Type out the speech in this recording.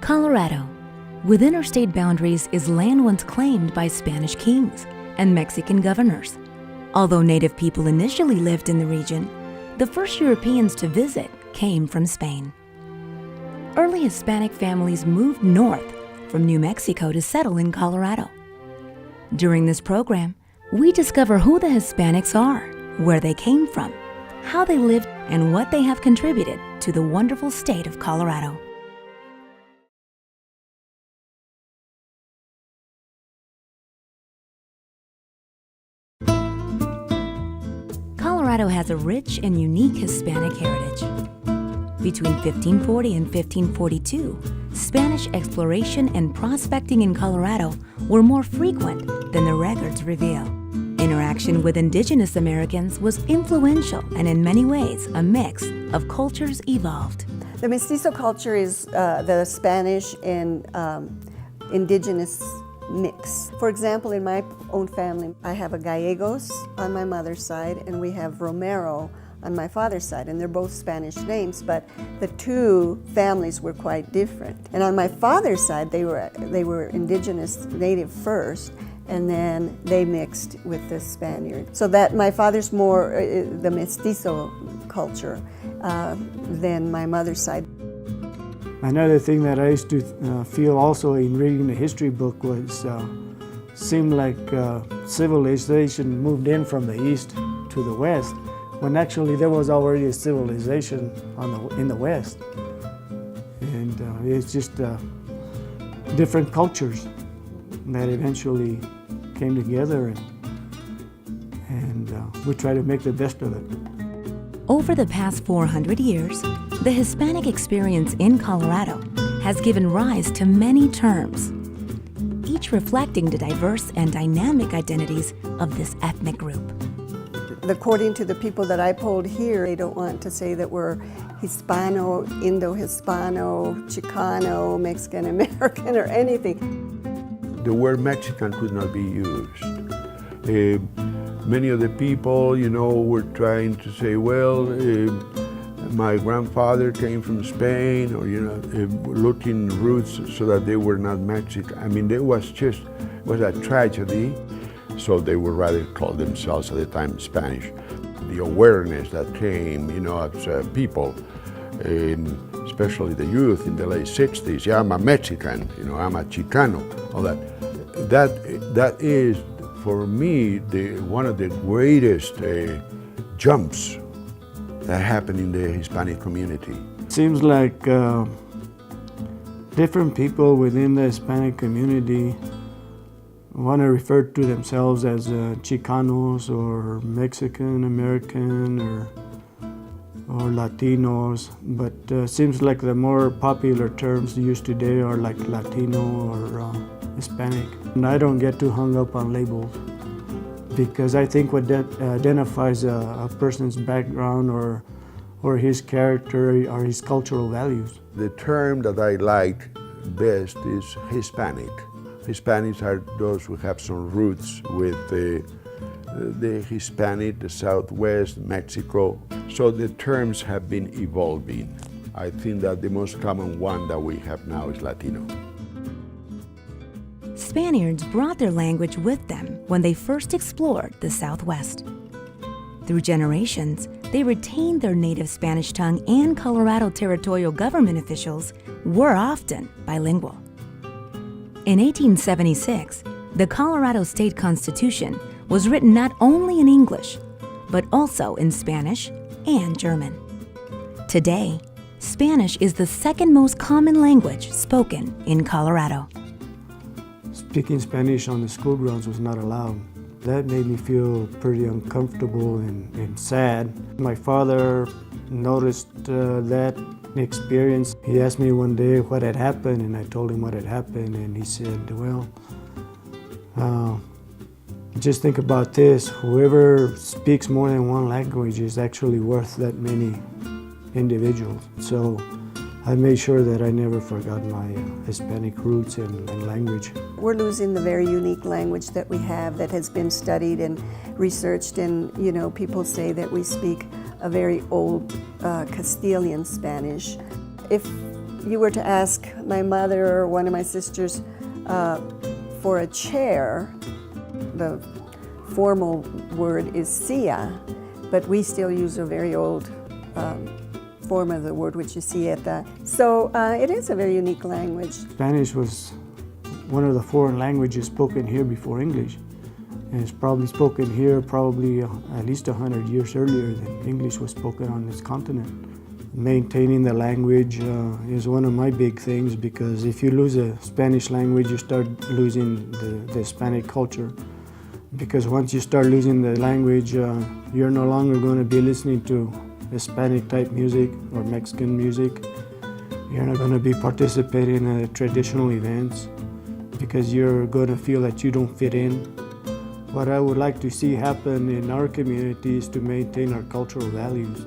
Colorado. Within our state boundaries is land once claimed by Spanish kings and Mexican governors. Although native people initially lived in the region, the first Europeans to visit came from Spain. Early Hispanic families moved north from New Mexico to settle in Colorado. During this program, we discover who the Hispanics are, where they came from, how they lived, and what they have contributed to the wonderful state of Colorado. Colorado has a rich and unique Hispanic heritage. Between 1540 and 1542, Spanish exploration and prospecting in Colorado were more frequent than the records reveal. Interaction with indigenous Americans was influential and in many ways a mix of cultures evolved. The mestizo culture is the Spanish and indigenous mix. For example, in my own family, I have a Gallegos on my mother's side and we have Romero on my father's side, and they're both Spanish names, but the two families were quite different. And on my father's side, they were indigenous native first, and then they mixed with the Spaniard. So that my father's more the mestizo culture than my mother's side. Another thing that I used to feel also in reading the history book was seemed like civilization moved in from the east to the west, when actually there was already a civilization in the west. And it's just different cultures that eventually came together, and we try to make the best of it. Over the past 400 years, the Hispanic experience in Colorado has given rise to many terms, each reflecting the diverse and dynamic identities of this ethnic group. According to the people that I polled here, they don't want to say that we're Hispano, Indo-Hispano, Chicano, Mexican-American, or anything. The word Mexican could not be used. Many of the people, were trying to say, well, my grandfather came from Spain, or, looking roots so that they were not Mexican. I mean, it was a tragedy. So they would rather call themselves at the time Spanish. The awareness that came, as people, especially the youth in the late 60s, yeah, I'm a Mexican, I'm a Chicano, all that. That is, for me, one of the greatest jumps that happened in the Hispanic community. It seems like different people within the Hispanic community want to refer to themselves as Chicanos or Mexican American or Latinos, but seems like the more popular terms used today are like Latino or Hispanic. And I don't get too hung up on labels because I think what identifies a person's background or his character or his cultural values. The term that I like best is Hispanic. Hispanics are those who have some roots with the Hispanic, the Southwest, Mexico. So the terms have been evolving. I think that the most common one that we have now is Latino. Spaniards brought their language with them when they first explored the Southwest. Through generations, they retained their native Spanish tongue, and Colorado territorial government officials were often bilingual. In 1876, the Colorado State Constitution was written not only in English, but also in Spanish and German. Today, Spanish is the second most common language spoken in Colorado. Speaking Spanish on the school grounds was not allowed. That made me feel pretty uncomfortable and sad. My father noticed that experience. He asked me one day what had happened, and I told him what had happened, and he said, well, just think about this. Whoever speaks more than one language is actually worth that many individuals. So I made sure that I never forgot my Hispanic roots and language. We're losing the very unique language that we have that has been studied and researched, and people say that we speak a very old Castilian Spanish. If you were to ask my mother or one of my sisters for a chair, the formal word is silla, but we still use a very old form of the word, which is sieta. So it is a very unique language. Spanish was one of the foreign languages spoken here before English. And it's probably spoken here probably at least 100 years earlier than English was spoken on this continent. Maintaining the language is one of my big things, because if you lose a Spanish language, you start losing the Hispanic culture. Because once you start losing the language, you're no longer going to be listening to Hispanic type music or Mexican music. You're not going to be participating in traditional events because you're going to feel that you don't fit in. What I would like to see happen in our community is to maintain our cultural values.